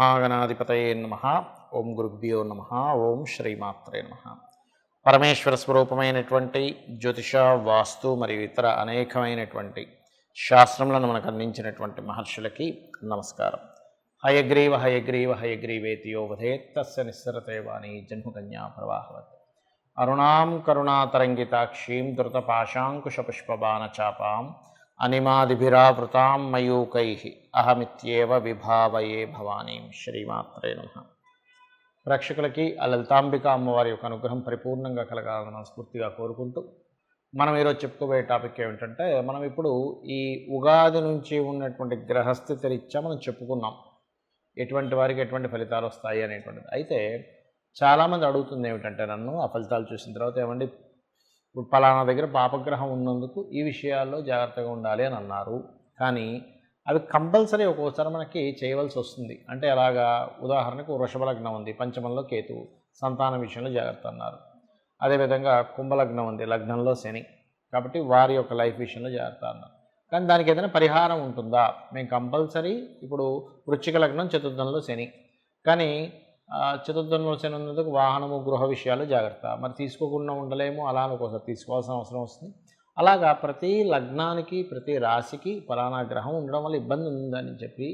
శ్రీమహాగణాధిపతయే నమః. ఓం గురుభ్యో నమః. ఓం శ్రీమాత్రే నమః. పరమేశ్వర స్వరూపమైనటువంటి జ్యోతిష, వాస్తు మరియు ఇతర అనేకమైనటువంటి శాస్త్రములను మనకు అందించినటువంటి మహర్షులకి నమస్కారం. హయగ్రీవ హయగ్రీవ హయగ్రీవేతియో వధేత్ తస్య నిస్సరతే వాణి జన్మకన్యా ప్రవాహవత్. అరుణాం కరుణాతరంగితాక్షీం ధృతపాశాంకుశపుష్పబాణచాపాం అనిమాదిభిరావృతాం మయూకైః అహమిత్యేవ విభావయే భవానీం. శ్రీమాత్రే నమః. ప్రేక్షకులకి ఆ లలితాంబిక అమ్మవారి యొక్క అనుగ్రహం పరిపూర్ణంగా కలగాలని మనస్ఫూర్తిగా కోరుకుంటూ మనం ఈరోజు చెప్పుకోబోయే టాపిక్ ఏమిటంటే, మనం ఇప్పుడు ఈ ఉగాది నుంచి ఉన్నటువంటి గ్రహస్థితి రీత్యా మనం చెప్పుకున్నాం ఎటువంటి వారికి ఎటువంటి ఫలితాలు వస్తాయి అనేటువంటిది. అయితే చాలామంది అడుగుతుంది ఏమిటంటే, నన్ను ఆ ఫలితాలు చూసిన తర్వాత ఏమండి ఇప్పుడు పలానా దగ్గర పాపగ్రహం ఉన్నందుకు ఈ విషయాల్లో జాగ్రత్తగా ఉండాలి అని అన్నారు, కానీ అవి కంపల్సరీ ఒక్కోసారి మనకి చేయవలసి వస్తుంది. అంటే అలాగా ఉదాహరణకు వృషభ లగ్నం ఉంది, పంచమంలో కేతువు, సంతానం విషయంలో జాగ్రత్త అన్నారు. అదేవిధంగా కుంభలగ్నం ఉంది, లగ్నంలో శని, కాబట్టి వారి యొక్క లైఫ్ విషయంలో జాగ్రత్త అన్నారు. కానీ దానికి ఏదైనా పరిహారం ఉంటుందా? మేము కంపల్సరీ ఇప్పుడు వృశ్చిక లగ్నం చతుర్థంలో శని, కానీ చతుర్థంలో శని ఉన్నందుకు వాహనము గృహ విషయాలు జాగ్రత్త. మరి తీసుకోకుండా ఉండలేము, అలా ఒక్కోసారి తీసుకోవాల్సిన అవసరం వస్తుంది. అలాగా ప్రతి లగ్నానికి ప్రతి రాశికి ఫలానా గ్రహం ఉండడం వల్ల ఇబ్బంది ఉందని చెప్పి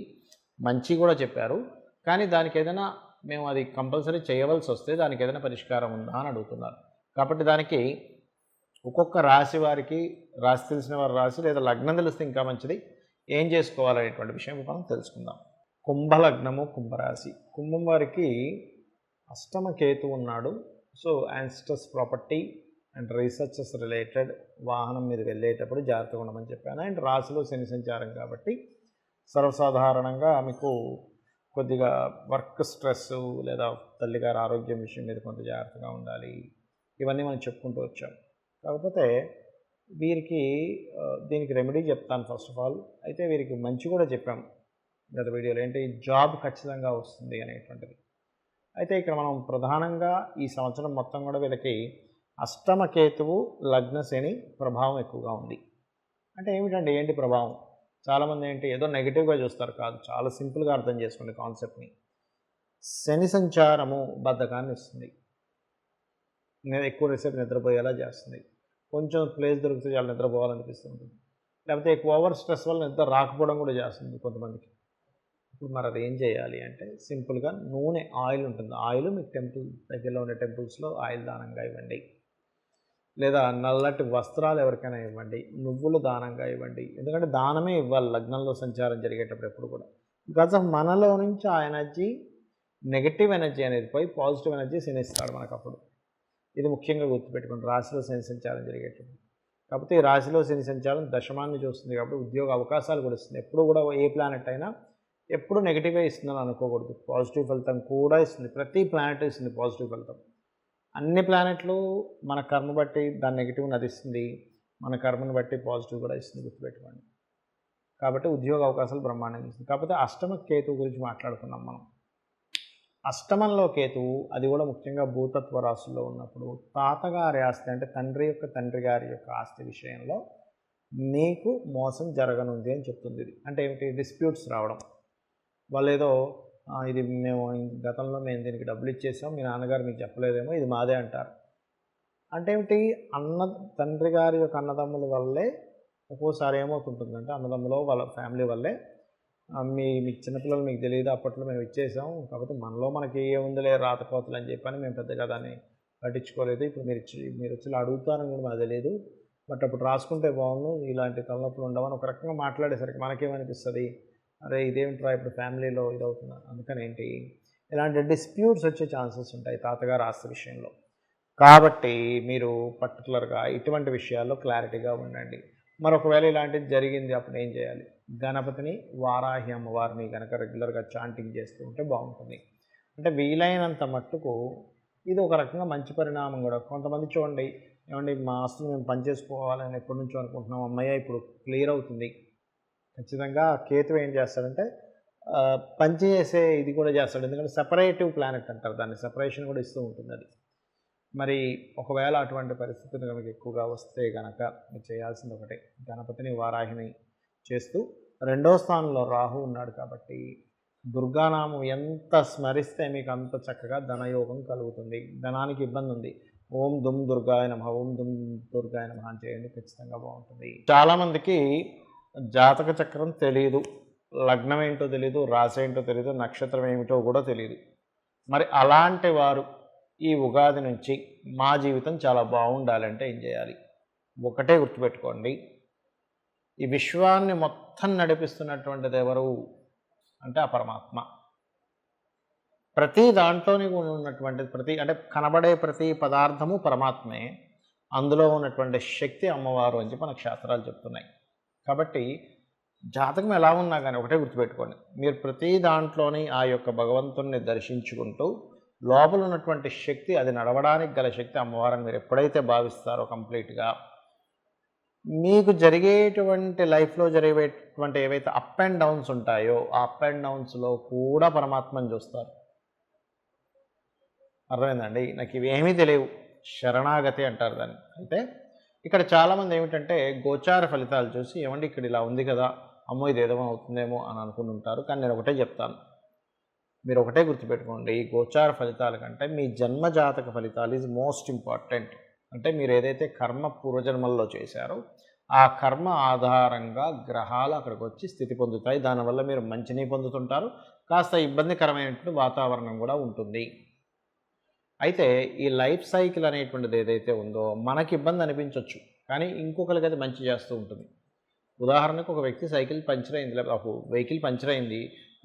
మంచి కూడా చెప్పారు. కానీ దానికి ఏదైనా మేము అది కంపల్సరీ చేయవలసి వస్తే దానికి ఏదైనా పరిష్కారం ఉందా అని అడుగుతున్నారు. కాబట్టి దానికి ఒక్కొక్క రాశి వారికి, రాశి తెలిసిన వారి రాశి లేదా లగ్నం తెలిస్తే ఇంకా మంచిది, ఏం చేసుకోవాలనేటువంటి విషయం మనం తెలుసుకుందాం. కుంభలగ్నము, కుంభరాశి. కుంభం వారికి అష్టమ కేతు ఉన్నాడు. So ancestors property and researches related వాహనం మీద వెళ్ళేటప్పుడు జాగ్రత్తగా ఉండమని చెప్పాను. అండ్ రాశిలో శని సంచారం కాబట్టి సర్వసాధారణంగా మీకు కొద్దిగా వర్క్ స్ట్రెస్ లేదా తల్లిగారి ఆరోగ్యం విషయం మీద కొంత జాగ్రత్తగా ఉండాలి. ఇవన్నీ మనం చెప్పుకుంటూ వచ్చాం. కాకపోతే వీరికి దీనికి రెమెడీ చెప్తాను ఫస్ట్ ఆఫ్ ఆల్. అయితే వీరికి మంచి కూడా చెప్పాం గత వీడియోలో, ఏంటి జాబ్ ఖచ్చితంగా వస్తుంది అనేటువంటిది. అయితే ఇక్కడ మనం ప్రధానంగా ఈ సంవత్సరం మొత్తం కూడా వీళ్ళకి అష్టమ కేతువు, లగ్న శని ప్రభావం ఎక్కువగా ఉంది. అంటే ఏమిటండి, ఏంటి ప్రభావం? చాలామంది ఏంటి ఏదో నెగిటివ్గా చూస్తారు, కాదు, చాలా సింపుల్గా అర్థం చేసుకోండి కాన్సెప్ట్ని. శని సంచారము బద్ధకాన్ని ఇస్తుంది, ఎక్కువసేపు నిద్రపోయేలా చేస్తుంది. కొంచెం ప్లేస్ దొరికితే చాలా నిద్రపోవాలనిపిస్తుంది. లేకపోతే ఎక్కువ ఓవర్ స్ట్రెస్ వల్ల నిద్ర రాకపోవడం కూడా చేస్తుంది కొంతమందికి. ఇప్పుడు మరి అది ఏం చేయాలి అంటే, సింపుల్గా నూనె, ఆయిల్ ఉంటుంది, ఆయిల్ మీకు టెంపుల్ దగ్గరలో ఉండే టెంపుల్స్లో ఆయిల్ దానంగా ఇవ్వండి, లేదా నల్లటి వస్త్రాలు ఎవరికైనా ఇవ్వండి, నువ్వులు దానంగా ఇవ్వండి. ఎందుకంటే దానమే ఇవ్వాలి లగ్నంలో సంచారం జరిగేటప్పుడు ఎప్పుడు కూడా. బికాజ్ ఆఫ్ మనలో నుంచి ఆ ఎనర్జీ, నెగటివ్ ఎనర్జీ అనేది పోయి పాజిటివ్ ఎనర్జీ శనిస్తాడు మనకప్పుడు. ఇది ముఖ్యంగా గుర్తుపెట్టుకోండి రాశిలో శని సంచారం జరిగేటప్పుడు. కాకపోతే ఈ రాశిలో శని సంచారం దశమాన్ని చూస్తుంది కాబట్టి ఉద్యోగ అవకాశాలు కూడా ఇస్తుంది. ఎప్పుడు కూడా ఏ ప్లానెట్ అయినా ఎప్పుడు నెగిటివ్గా ఇస్తుందని అనుకోకూడదు, పాజిటివ్ ఫలితం కూడా ఇస్తుంది. ప్రతి ప్లానెట్ ఇస్తుంది పాజిటివ్ ఫలితం. అన్ని ప్లానెట్లు మన కర్మ బట్టి దాని నెగిటివ్ నదిస్తుంది, మన కర్మను బట్టి పాజిటివ్ కూడా ఇస్తుంది, గుర్తుపెట్టుకోండి. కాబట్టి ఉద్యోగ అవకాశాలు బ్రహ్మాండంగా ఇస్తుంది. కాకపోతే అష్టమ కేతువు గురించి మాట్లాడుకున్నాం మనం. అష్టమంలో కేతువు, అది కూడా ముఖ్యంగా భూతత్వ రాశుల్లో ఉన్నప్పుడు తాతగారి ఆస్తి, అంటే తండ్రి యొక్క తండ్రి గారి యొక్క ఆస్తి విషయంలో మీకు మోసం జరగనుంది అని చెప్తుంది. ఇది అంటే ఏమిటి? డిస్ప్యూట్స్ రావడం. వాళ్ళు ఏదో ఇది మేము గతంలో దీనికి డబ్బులు ఇచ్చేసాం, మీ నాన్నగారు మీకు చెప్పలేదేమో, ఇది మాదే అంటారు. అంటే ఏమిటి? తండ్రి గారి యొక్క అన్నదమ్ముల వల్లే ఒక్కోసారి ఏమవుతుంటుందంటే, అన్నదమ్ములో వాళ్ళ ఫ్యామిలీ వల్లే మీకు చిన్నపిల్లలు మీకు తెలియదు, అప్పట్లో మేము ఇచ్చేసాం, కాకపోతే మనలో మనకి ఏముందిలే రాతకోతలు అని చెప్పని మేము పెద్దగా దాన్ని పట్టించుకోలేదు, ఇప్పుడు మీరు వచ్చి అడుగుతారని కూడా మాకు తెలియదు, బట్ అప్పుడు రాసుకుంటే బాగుండు, ఇలాంటి తలనొప్పులు ఉండవని ఒక రకంగా మాట్లాడేసరికి మనకేమనిపిస్తుంది, అరే ఇదేమిట్రా ఇప్పుడు ఫ్యామిలీలో ఇదవుతుంది. అందుకని ఏంటి, ఇలాంటి డిస్ప్యూట్స్ వచ్చే ఛాన్సెస్ ఉంటాయి తాతగారు ఆస్తి విషయంలో. కాబట్టి మీరు పర్టికులర్గా ఇటువంటి విషయాల్లో క్లారిటీగా ఉండండి. మరొకవేళ ఇలాంటిది జరిగింది, అప్పుడు ఏం చేయాలి? గణపతిని, వారాహి అమ్మవారిని కనుక రెగ్యులర్గా చాంటింగ్ చేస్తూ ఉంటే బాగుంటుంది. అంటే వీలైనంత మట్టుకు ఇది ఒక రకంగా మంచి పరిణామం కూడా. కొంతమంది చూడండి, ఏమండి మా ఆస్తులు మేము పనిచేసుకోవాలని ఎప్పటి నుంచో అనుకుంటున్నాం, అమ్మయ్య ఇప్పుడు క్లియర్ అవుతుంది. ఖచ్చితంగా కేతు ఏం చేస్తాడంటే పనిచేసే ఇది కూడా చేస్తాడు. ఎందుకంటే సెపరేటివ్ ప్లానెట్ అంటారు దాన్ని, సెపరేషన్ కూడా ఇస్తూ ఉంటుంది అది. మరి ఒకవేళ అటువంటి పరిస్థితులు కనుక ఎక్కువగా వస్తే కనుక మీరు చేయాల్సింది ఒకటే, గణపతిని, వారాహిని చేస్తూ, రెండో స్థానంలో రాహు ఉన్నాడు కాబట్టి దుర్గానామం ఎంత స్మరిస్తే మీకు అంత చక్కగా ధనయోగం కలుగుతుంది. ధనానికి ఇబ్బంది ఉంది, ఓం దుమ్ దుర్గాయ నమః, ఓం దుమ్ దుర్గాయ నమః అని చేయండి, ఖచ్చితంగా బాగుంటుంది. చాలామందికి జాతక చక్రం తెలియదు, లగ్నం ఏంటో తెలియదు, రాశి ఏంటో తెలియదు, నక్షత్రం ఏమిటో కూడా తెలియదు. మరి అలాంటి వారు ఈ ఉగాది నుంచి మా జీవితం చాలా బాగుండాలంటే ఏం చేయాలి? ఒకటే గుర్తుపెట్టుకోండి, ఈ విశ్వాన్ని మొత్తం నడిపిస్తున్నటువంటిది ఎవరు అంటే ఆ పరమాత్మ. ప్రతి దాంట్లోని ఉన్నటువంటిది అంటే కనబడే ప్రతి పదార్థము పరమాత్మే, అందులో ఉన్నటువంటి శక్తి అమ్మవారు అని చెప్పి మనకు శాస్త్రాలు చెప్తున్నాయి. కాబట్టి జాతకం ఎలా ఉన్నా కానీ ఒకటే గుర్తుపెట్టుకోండి, మీరు ప్రతి దాంట్లోని ఆ యొక్క భగవంతుణ్ణి దర్శించుకుంటూ లోపల ఉన్నటువంటి శక్తి, అది నడవడానికి గల శక్తి అమ్మవారిని మీరు ఎప్పుడైతే భావిస్తారో కంప్లీట్గా, మీకు జరిగేటువంటి లైఫ్లో జరిగేటువంటి ఏవైతే అప్ అండ్ డౌన్స్ ఉంటాయో ఆ అప్ అండ్ డౌన్స్లో కూడా పరమాత్మని చూస్తారు. అర్థమైందండి? నాకు ఇవేమీ తెలియవు, శరణాగతి అంటారు దాన్ని. అయితే ఇక్కడ చాలామంది ఏమిటంటే గోచార ఫలితాలు చూసి ఏమండి ఇక్కడ ఇలా ఉంది కదా, అమ్మో ఇది ఏదో అవుతుందేమో అని అనుకుని ఉంటారు. కానీ నేను ఒకటే చెప్తాను, మీరు ఒకటే గుర్తుపెట్టుకోండి, ఈ గోచార ఫలితాల కంటే మీ జన్మజాతక ఫలితాలు ఈజ్ మోస్ట్ ఇంపార్టెంట్. అంటే మీరు ఏదైతే కర్మ పూర్వజన్మల్లో చేశారో ఆ కర్మ ఆధారంగా గ్రహాలు అక్కడికి వచ్చి స్థితి పొందుతాయి. దానివల్ల మీరు మంచిని పొందుతుంటారు, కాస్త ఇబ్బందికరమైనటువంటి వాతావరణం కూడా ఉంటుంది. అయితే ఈ లైఫ్ సైకిల్ అనేటువంటిది ఏదైతే ఉందో మనకి ఇబ్బంది అనిపించవచ్చు, కానీ ఇంకొకరికి అది మంచి చేస్తూ ఉంటుంది. ఉదాహరణకు ఒక వ్యక్తి సైకిల్ పంచర్ అయింది, లేకపోతే ఒక వెహికల్ పంచర్ అయింది,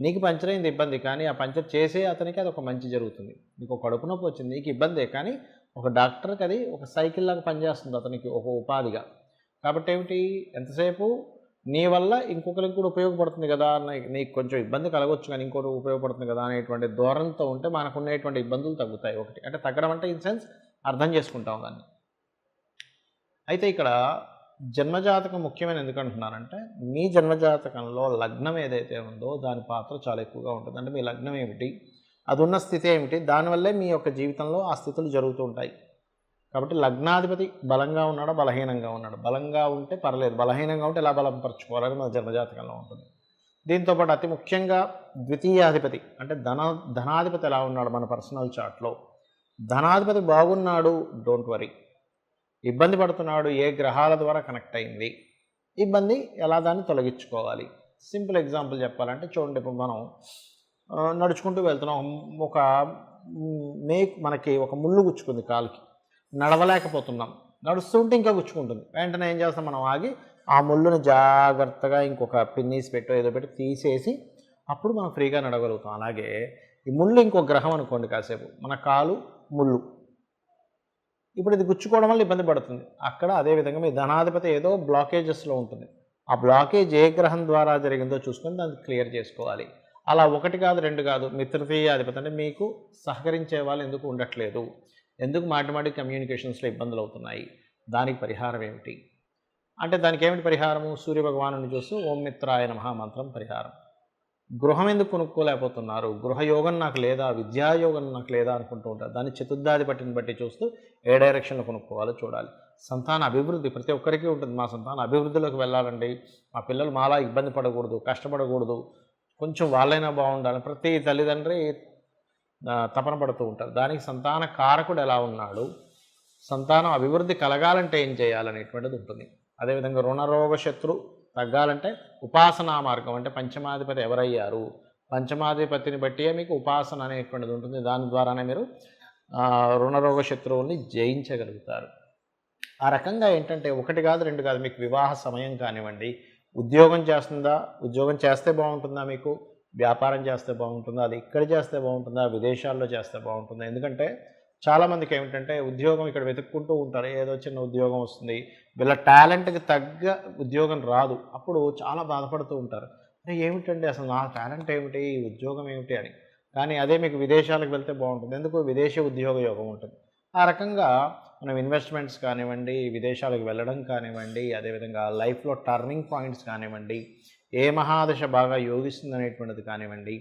నీకు పంచర్ అయింది ఇబ్బంది, కానీ ఆ పంచర్ చేసే అతనికి అది ఒక మంచి జరుగుతుంది. నీకు ఒక కడుపు నొప్పి వచ్చింది, నీకు ఇబ్బందే, కానీ ఒక డాక్టర్కి అది ఒక సైకిల్ లాగా పనిచేస్తుంది అతనికి, ఒక ఉపాధిగా. కాబట్టి ఏమిటి, ఎంతసేపు నీ వల్ల ఇంకొకరికి కూడా ఉపయోగపడుతుంది కదా, నీకు కొంచెం ఇబ్బంది కలగవచ్చు కానీ ఇంకోటి ఉపయోగపడుతుంది కదా అనేటువంటి ధోరణితో ఉంటే మనకు ఉండేటువంటి ఇబ్బందులు తగ్గుతాయి. ఒకటి అంటే తగ్గడం అంటే ఇన్ సెన్స్ అర్థం చేసుకుంటాం దాన్ని. అయితే ఇక్కడ జన్మజాతకం ముఖ్యమైన ఎందుకు అంటున్నానంటే, మీ జన్మజాతకంలో లగ్నం ఏదైతే ఉందో దాని పాత్ర చాలా ఎక్కువగా ఉంటుంది. అంటే మీ లగ్నం ఏమిటి, అది ఉన్న స్థితి ఏమిటి, దానివల్లే మీ యొక్క జీవితంలో ఆ స్థితులు జరుగుతూ ఉంటాయి. కాబట్టి లగ్నాధిపతి బలంగా ఉన్నాడా బలహీనంగా ఉన్నాడు, బలంగా ఉంటే పర్లేదు, బలహీనంగా ఉంటే ఎలా బలపరచుకోవాలని మన జన్మజాతకంలో ఉంటుంది. దీంతోపాటు అతి ముఖ్యంగా ద్వితీయాధిపతి అంటే ధనాధిపతి ఎలా ఉన్నాడు మన పర్సనల్ చార్ట్లో. ధనాధిపతి బాగున్నాడు, డోంట్ వరీ. ఇబ్బంది పడుతున్నాడు, ఏ గ్రహాల ద్వారా కనెక్ట్ అయింది, ఇబ్బంది ఎలా దాన్ని తొలగించుకోవాలి. సింపుల్ ఎగ్జాంపుల్ చెప్పాలంటే చూడండి, ఇప్పుడు మనం నడుచుకుంటూ వెళ్తున్నాం, మనకి ఒక ముళ్ళు గుచ్చుకుంది కాలుకి, నడవలేకపోతున్నాం, నడుస్తుంటే ఇంకా గుచ్చుకుంటుంది. వెంటనే ఏం చేస్తాం, మనం ఆగి ఆ ముళ్ళుని జాగ్రత్తగా ఇంకొక పిన్నీస్ పెట్టో ఏదో పెట్టి తీసేసి అప్పుడు మనం ఫ్రీగా నడవగలుగుతాం. అలాగే ఈ ముళ్ళు ఇంకో గ్రహం అనుకోండి, కాసేపు మన కాలు ముళ్ళు, ఇప్పుడు ఇది గుచ్చుకోవడం వల్ల ఇబ్బంది పడుతుంది. అక్కడ అదేవిధంగా మీ ధనాధిపతి ఏదో బ్లాకేజెస్లో ఉంటుంది, ఆ బ్లాకేజ్ ఏ గ్రహం ద్వారా జరిగిందో చూసుకొని దాన్ని క్లియర్ చేసుకోవాలి. అలా ఒకటి కాదు రెండు కాదు, మీ తృతీయాధిపతి అంటే మీకు సహకరించే వాళ్ళు ఎందుకు ఉండట్లేదు, ఎందుకు మాటి కమ్యూనికేషన్స్లో ఇబ్బందులు అవుతున్నాయి, దానికి పరిహారం ఏమిటి అంటే దానికి ఏమిటి పరిహారము, సూర్యభగవాను చూస్తూ ఓం మిత్రాయ నమః మంత్రం పరిహారం. గృహం ఎందుకు కొనుక్కోలేకపోతున్నారు, గృహయోగం నాకు లేదా, విద్యాయోగం నాకు లేదా అనుకుంటూ ఉంటారు. దాన్ని చతుర్థాధిపతిని బట్టి చూస్తూ ఏ డైరెక్షన్లో కొనుక్కోవాలో చూడాలి. సంతాన అభివృద్ధి ప్రతి ఒక్కరికి ఉంటుంది, మా సంతాన అభివృద్ధిలోకి వెళ్ళాలండి, మా పిల్లలు మాలా ఇబ్బంది పడకూడదు, కష్టపడకూడదు, కొంచెం వాళ్ళైనా బాగుండాలి, ప్రతి తల్లిదండ్రి తపన పడుతూ ఉంటారు. దానికి సంతాన కారకుడు ఎలా ఉన్నాడు, సంతానం అభివృద్ధి కలగాలంటే ఏం చేయాలనేటువంటిది ఉంటుంది. అదేవిధంగా రుణరోగ శత్రు తగ్గాలంటే ఉపాసనా మార్గం, అంటే పంచమాధిపతి ఎవరయ్యారు, పంచమాధిపతిని బట్టే మీకు ఉపాసన అనేటువంటిది ఉంటుంది. దాని ద్వారానే మీరు రుణరోగ శత్రువుల్ని జయించగలుగుతారు. ఆ రకంగా ఏంటంటే ఒకటి కాదు రెండు కాదు, మీకు వివాహ సమయం కానివ్వండి, ఉద్యోగం చేస్తుందా, ఉద్యోగం చేస్తే బాగుంటుందా, మీకు వ్యాపారం చేస్తే బాగుంటుందా, అది ఇక్కడ చేస్తే బాగుంటుందా, విదేశాల్లో చేస్తే బాగుంటుందా. ఎందుకంటే చాలామందికి ఏమిటంటే ఉద్యోగం ఇక్కడ వెతుక్కుంటూ ఉంటారు, ఏదో చిన్న ఉద్యోగం వస్తుంది, వీళ్ళ టాలెంట్కి తగ్గ ఉద్యోగం రాదు, అప్పుడు చాలా బాధపడుతూ ఉంటారు, అంటే ఏమిటండి అసలు నా టాలెంట్ ఏమిటి, ఉద్యోగం ఏమిటి అని. కానీ అదే మీకు విదేశాలకు వెళ్తే బాగుంటుంది, ఎందుకు విదేశీ ఉద్యోగ యోగం ఉంటుంది. ఆ రకంగా మనం ఇన్వెస్ట్మెంట్స్ కానివ్వండి, విదేశాలకు వెళ్ళడం కానివ్వండి, అదేవిధంగా లైఫ్లో టర్నింగ్ పాయింట్స్ కానివ్వండి, ఏ మహాదశ బాగా యోగిస్తుంది అనేటువంటిది కానివ్వండి,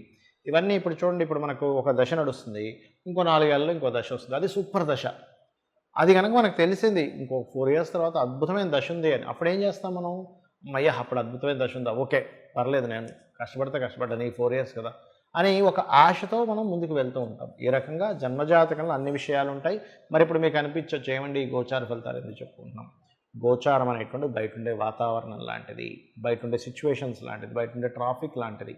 ఇవన్నీ ఇప్పుడు చూడండి, ఇప్పుడు మనకు ఒక దశ నడుస్తుంది, ఇంకో 4 ఏళ్ళలో ఇంకో దశ వస్తుంది, అది సూపర్ దశ. అది కనుక మనకు తెలిసింది ఇంకో 4 ఇయర్స్ తర్వాత అద్భుతమైన దశ ఉంది అని, అప్పుడు ఏం చేస్తాం మనం, అయ్యా అప్పుడు అద్భుతమైన దశ ఉందా, ఓకే పర్లేదు, నేను కష్టపడతాను ఈ 4 ఇయర్స్ కదా, అని ఒక ఆశతో మనం ముందుకు వెళ్తూ ఉంటాం. ఈ రకంగా జన్మజాతకంలో అన్ని విషయాలు ఉంటాయి. మరి ఇప్పుడు మీకు అనిపించవచ్చు, ఏమండి ఈ గోచార ఫలితాలు ఎందుకు చెప్పుకుంటున్నాం? గోచారం అనేటువంటిది బయటుండే వాతావరణం లాంటిది, బయటుండే సిచ్యువేషన్స్ లాంటిది, బయటుండే ట్రాఫిక్ లాంటిది,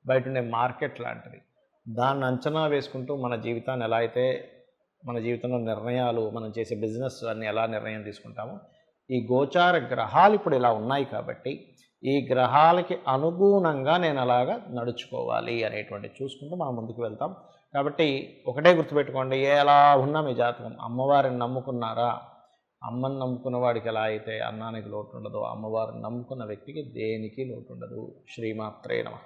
బయటుండే మార్కెట్ లాంటిది. దాన్ని అంచనా వేసుకుంటూ మన జీవితాన్ని ఎలా అయితే, మన జీవితంలో నిర్ణయాలు, మనం చేసే బిజినెస్ అన్నీ ఎలా నిర్ణయం తీసుకుంటామో, ఈ గోచార గ్రహాలు ఇప్పుడు ఇలా ఉన్నాయి కాబట్టి ఈ గ్రహాలకి అనుగుణంగా నేను అలాగా నడుచుకోవాలి అనేటువంటిది చూసుకుంటూ మనం ముందుకు వెళ్తాం. కాబట్టి ఒకటే గుర్తుపెట్టుకోండి, ఎలా ఉన్నా మీ జాతకం అమ్మవారిని నమ్ముకున్నారా, అమ్మని నమ్ముకున్న వాడికి ఎలా అయితే అన్నానికి లోటు ఉండదో, అమ్మవారిని నమ్ముకున్న వ్యక్తికి దేనికి లోటు ఉండదు. శ్రీమాత్రే నమః.